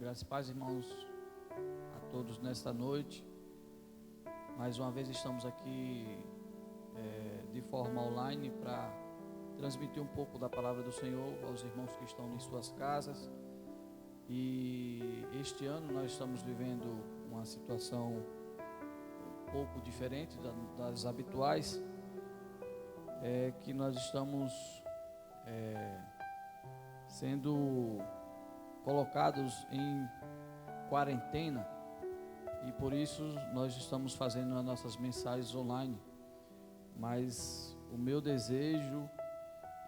Graças e paz, irmãos, a todos nesta noite. Mais uma vez estamos aqui de forma online para transmitir um pouco da palavra do Senhor aos irmãos que estão em suas casas. E este ano nós estamos vivendo uma situação um pouco diferente das habituais, que nós estamos sendo colocados em quarentena, e por isso nós estamos fazendo as nossas mensagens online. Mas o meu desejo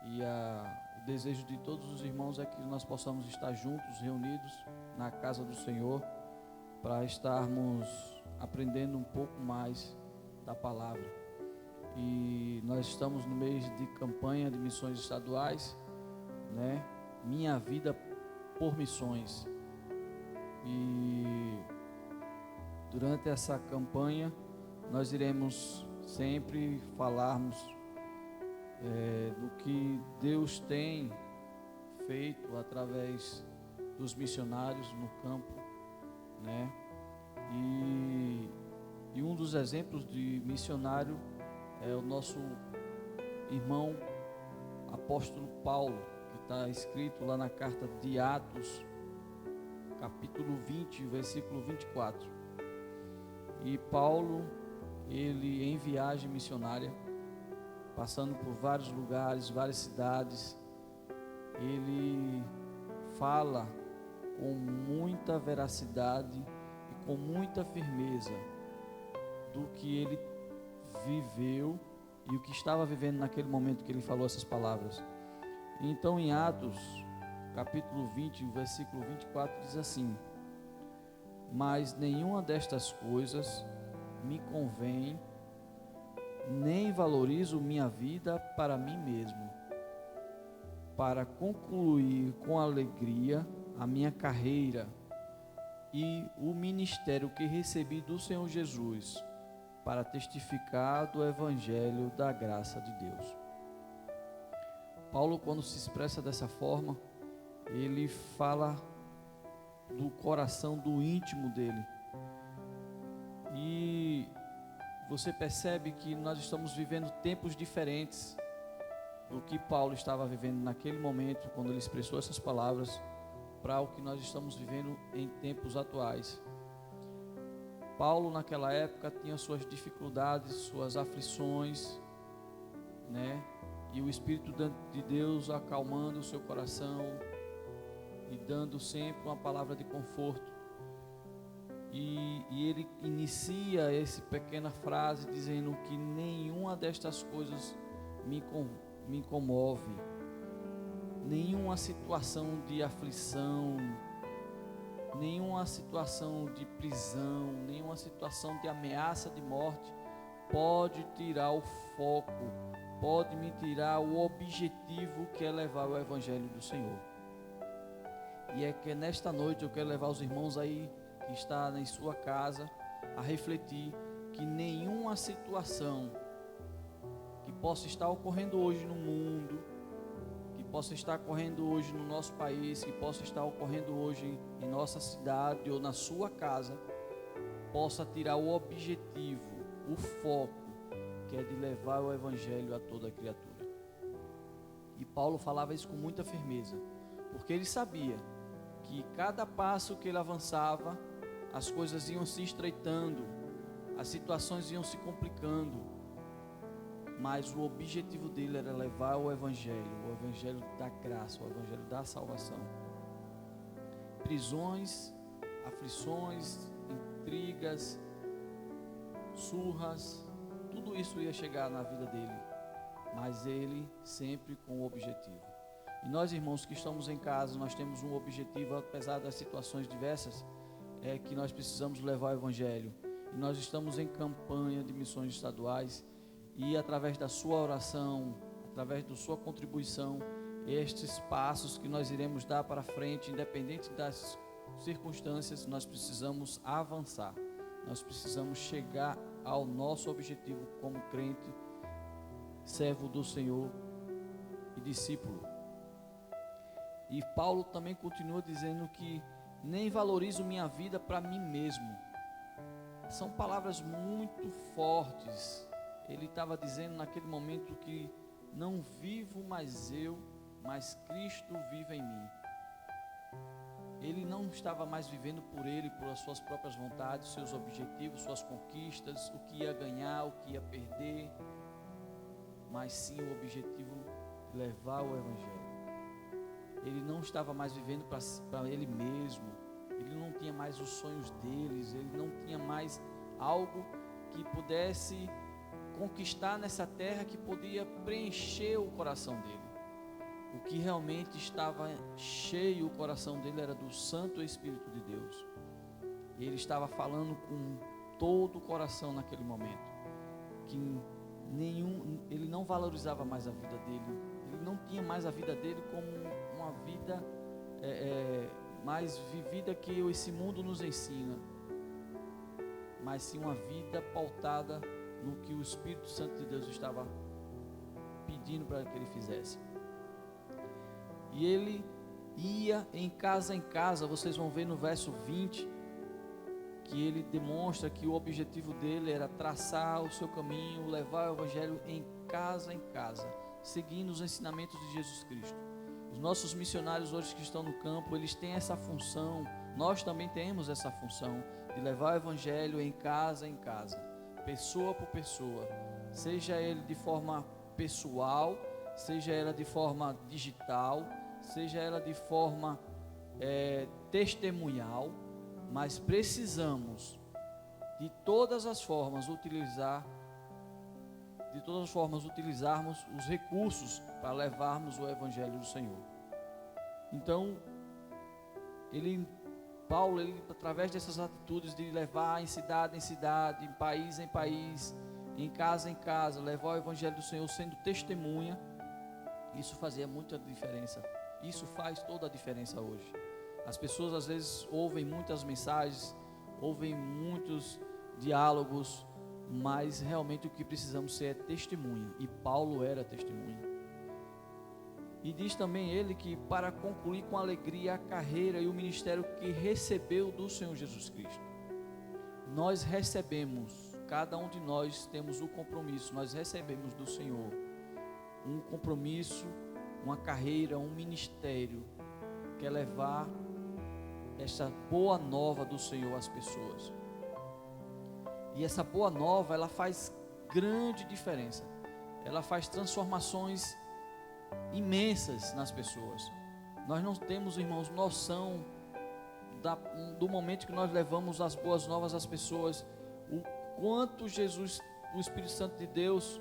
e o desejo de todos os irmãos é que nós possamos estar juntos, reunidos na casa do Senhor, para estarmos aprendendo um pouco mais da palavra. E nós estamos no mês de campanha de missões estaduais, né? Minha vida por missões. E durante essa campanha nós iremos sempre falarmos do que Deus tem feito através dos missionários no campo, né? E um dos exemplos de missionário é o nosso irmão apóstolo Paulo, que está escrito lá na carta de Atos, capítulo 20, versículo 24. E Paulo, ele em viagem missionária, passando por vários lugares, várias cidades, ele fala com muita veracidade e com muita firmeza do que ele viveu e o que estava vivendo naquele momento que ele falou essas palavras. Então, em Atos, capítulo 20, versículo 24, diz assim: mas nenhuma destas coisas me convém, nem valorizo minha vida para mim mesmo, para concluir com alegria a minha carreira e o ministério que recebi do Senhor Jesus, para testificar do Evangelho da graça de Deus. Paulo, quando se expressa dessa forma, ele fala do coração, do íntimo dele. E você percebe que nós estamos vivendo tempos diferentes do que Paulo estava vivendo naquele momento, quando ele expressou essas palavras, para o que nós estamos vivendo em tempos atuais. Paulo, naquela época, tinha suas dificuldades, suas aflições, né? E o Espírito de Deus acalmando o seu coração e dando sempre uma palavra de conforto. E ele inicia essa pequena frase dizendo que nenhuma destas coisas me comove, nenhuma situação de aflição, nenhuma situação de prisão, nenhuma situação de ameaça de morte pode tirar o foco, pode me tirar o objetivo, que é levar o Evangelho do Senhor. E é que nesta noite eu quero levar os irmãos aí que está em sua casa a refletir que nenhuma situação que possa estar ocorrendo hoje no mundo, que possa estar ocorrendo hoje no nosso país, que possa estar ocorrendo hoje em nossa cidade ou na sua casa, possa tirar o objetivo, o foco, que é de levar o Evangelho a toda criatura. E Paulo falava isso com muita firmeza, porque ele sabia que cada passo que ele avançava, as coisas iam se estreitando, as situações iam se complicando, mas o objetivo dele era levar o Evangelho da graça, o Evangelho da salvação. Prisões, aflições, intrigas, surras, tudo isso ia chegar na vida dele, mas ele sempre com o objetivo. E nós, irmãos, que estamos em casa, nós temos um objetivo, apesar das situações diversas, é que nós precisamos levar o Evangelho. E nós estamos em campanha de missões estaduais, e através da sua oração, através da sua contribuição, estes passos que nós iremos dar para frente, independente das circunstâncias, nós precisamos avançar. Nós precisamos chegar ao nosso objetivo como crente, servo do Senhor e discípulo. E Paulo também continua dizendo que nem valorizo minha vida para mim mesmo. São palavras muito fortes. Ele estava dizendo naquele momento que não vivo mais eu, mas Cristo vive em mim. Ele não estava mais vivendo por ele, por as suas próprias vontades, seus objetivos, suas conquistas, o que ia ganhar, o que ia perder, mas sim o objetivo de levar o Evangelho. Ele não estava mais vivendo para ele mesmo, ele não tinha mais os sonhos deles, ele não tinha mais algo que pudesse conquistar nessa terra, que podia preencher o coração dele. O que realmente estava cheio o coração dele era do Santo Espírito de Deus. E ele estava falando com todo o coração naquele momento, que ele não valorizava mais a vida dele, ele não tinha mais a vida dele como uma vida mais vivida que esse mundo nos ensina, mas sim uma vida pautada no que o Espírito Santo de Deus estava pedindo para que ele fizesse. E ele ia em casa, vocês vão ver no verso 20, que ele demonstra que o objetivo dele era traçar o seu caminho, levar o Evangelho em casa, seguindo os ensinamentos de Jesus Cristo. Os nossos missionários hoje que estão no campo, eles têm essa função, nós também temos essa função, de levar o Evangelho em casa, pessoa por pessoa, seja ele de forma pessoal, seja ela de forma digital, seja ela de forma testemunhal, mas precisamos de todas as formas utilizarmos os recursos para levarmos o Evangelho do Senhor. Então, Paulo, através dessas atitudes de levar em cidade, em país, em casa, levar o Evangelho do Senhor sendo testemunha, isso fazia muita diferença. Isso faz toda a diferença hoje. As pessoas às vezes ouvem muitas mensagens, ouvem muitos diálogos, mas realmente o que precisamos ser é testemunha. E Paulo era testemunha. E diz também ele que para concluir com alegria a carreira e o ministério que recebeu do Senhor Jesus Cristo. Nós recebemos, cada um de nós temos o compromisso, nós recebemos do Senhor um compromisso, uma carreira, um ministério, que é levar essa boa nova do Senhor às pessoas. E essa boa nova, ela faz grande diferença, ela faz transformações imensas nas pessoas. Nós não temos, irmãos, noção do momento que nós levamos as boas novas às pessoas, o quanto Jesus, o Espírito Santo de Deus,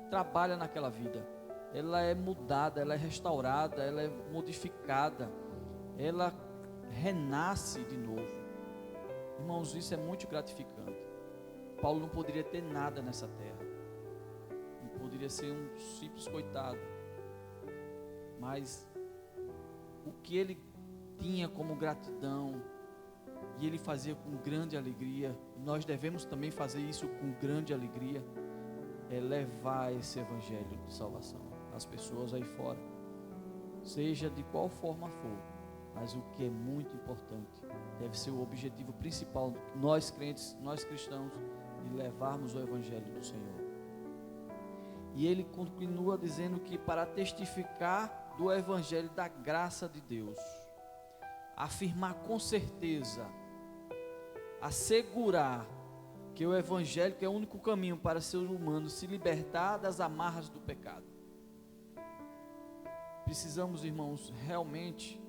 trabalha naquela vida. Ela é mudada, ela é restaurada, ela é modificada, ela renasce de novo. Irmãos, isso é muito gratificante. Paulo não poderia ter nada nessa terra, não poderia ser um simples coitado, mas o que ele tinha como gratidão, e ele fazia com grande alegria, nós devemos também fazer isso com grande alegria, é levar esse Evangelho de salvação às pessoas aí fora, seja de qual forma for, mas o que é muito importante, deve ser o objetivo principal, nós crentes, nós cristãos, de levarmos o Evangelho do Senhor. E ele continua dizendo que para testificar do Evangelho da graça de Deus, afirmar com certeza, assegurar que o Evangelho, que é o único caminho para ser humano se libertar das amarras do pecado. Precisamos, irmãos, realmente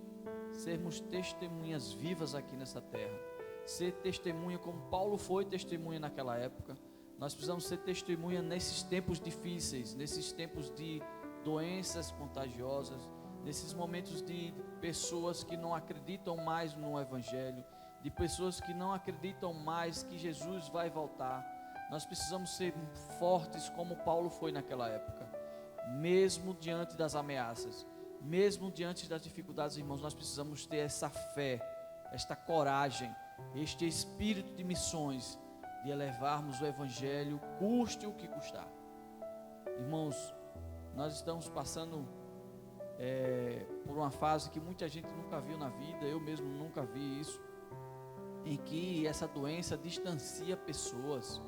sermos testemunhas vivas aqui nessa terra, ser testemunha como Paulo foi testemunha naquela época. Nós precisamos ser testemunha nesses tempos difíceis, nesses tempos de doenças contagiosas, nesses momentos de pessoas que não acreditam mais no Evangelho, de pessoas que não acreditam mais que Jesus vai voltar. Nós precisamos ser fortes como Paulo foi naquela época, mesmo diante das ameaças, mesmo diante das dificuldades, irmãos. Nós precisamos ter essa fé, esta coragem, este espírito de missões, de elevarmos o Evangelho, custe o que custar. Irmãos, nós estamos passando por uma fase que muita gente nunca viu na vida, eu mesmo nunca vi isso, em que essa doença distancia pessoas,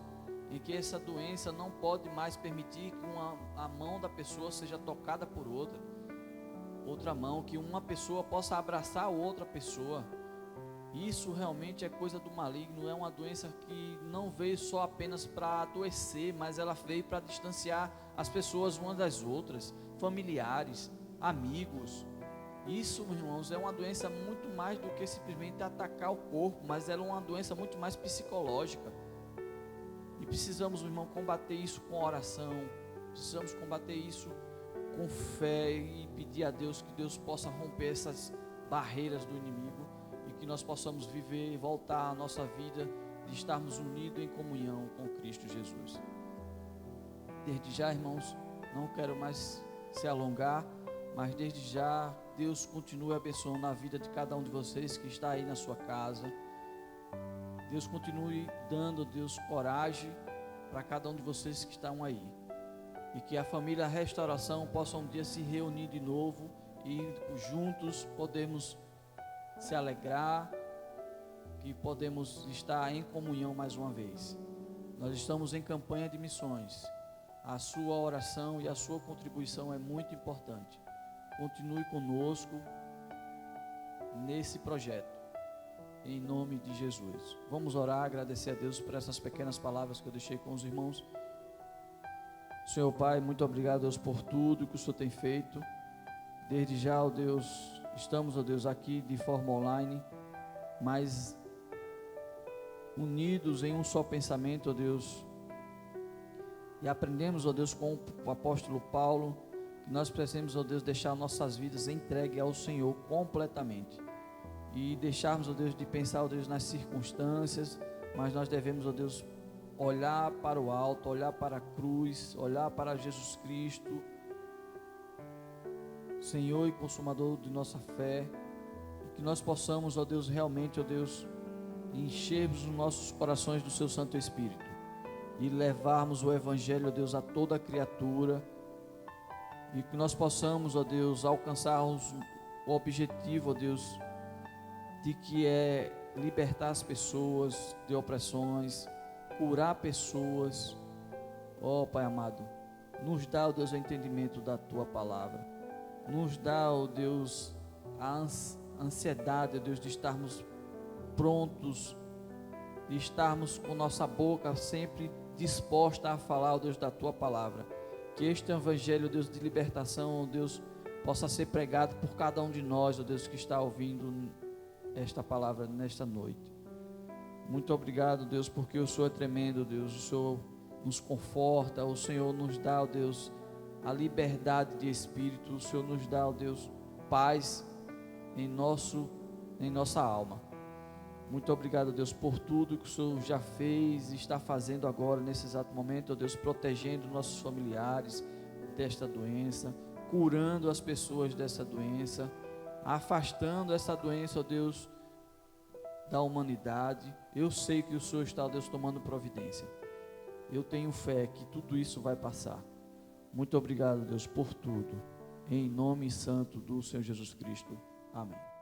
em que essa doença não pode mais permitir que a mão da pessoa seja tocada por outra mão, que uma pessoa possa abraçar outra pessoa. Isso realmente é coisa do maligno, é uma doença que não veio só apenas para adoecer, mas ela veio para distanciar as pessoas umas das outras, familiares, amigos. Isso, meus irmãos, é uma doença muito mais do que simplesmente atacar o corpo, mas ela é uma doença muito mais psicológica. E precisamos, meu irmão, combater isso com oração, precisamos combater isso com fé e pedir a Deus que Deus possa romper essas barreiras do inimigo e que nós possamos viver e voltar à nossa vida de estarmos unidos em comunhão com Cristo Jesus. Desde já, irmãos, não quero mais se alongar, mas desde já Deus continue abençoando a vida de cada um de vocês que está aí na sua casa. Deus continue dando, Deus, coragem para cada um de vocês que estão aí. E que a família Restauração possa um dia se reunir de novo e juntos podemos se alegrar, que podemos estar em comunhão mais uma vez. Nós estamos em campanha de missões. A sua oração e a sua contribuição é muito importante. Continue conosco nesse projeto. Em nome de Jesus. Vamos orar, agradecer a Deus por essas pequenas palavras que eu deixei com os irmãos. Senhor Pai, muito obrigado, Deus, por tudo que o Senhor tem feito. Desde já, ó Deus, estamos, ó Deus, aqui de forma online, mas unidos em um só pensamento, ó Deus. E aprendemos, ó Deus, com o apóstolo Paulo, que nós precisamos, ó Deus, deixar nossas vidas entregues ao Senhor completamente. E deixarmos, ó Deus, de pensar, ó Deus, nas circunstâncias, mas nós devemos, ó Deus, olhar para o alto, olhar para a cruz, olhar para Jesus Cristo, Senhor e Consumador de nossa fé, e que nós possamos, ó Deus, realmente, ó Deus, enchermos os nossos corações do Seu Santo Espírito, e levarmos o Evangelho, ó Deus, a toda criatura, e que nós possamos, ó Deus, alcançarmos o objetivo, ó Deus, de que é libertar as pessoas de opressões, curar pessoas. Ó Pai amado, nos dá, ó Deus, o entendimento da Tua palavra, nos dá, ó Deus, a ansiedade, ó Deus, de estarmos prontos, de estarmos com nossa boca sempre disposta a falar, ó Deus, da Tua palavra, que este Evangelho, ó Deus, de libertação, ó Deus, possa ser pregado por cada um de nós, ó Deus, que está ouvindo esta palavra nesta noite. Muito obrigado, Deus, porque o Senhor é tremendo, Deus. O Senhor nos conforta, o Senhor nos dá, ó Deus, a liberdade de espírito. O Senhor nos dá, ó Deus, paz em nossa alma. Muito obrigado, Deus, por tudo que o Senhor já fez e está fazendo agora, nesse exato momento, ó Deus, protegendo nossos familiares desta doença, curando as pessoas dessa doença, afastando essa doença, ó Deus, da humanidade. Eu sei que o Senhor está, ó Deus, tomando providência. Eu tenho fé que tudo isso vai passar. Muito obrigado, Deus, por tudo. Em nome santo do Senhor Jesus Cristo. Amém.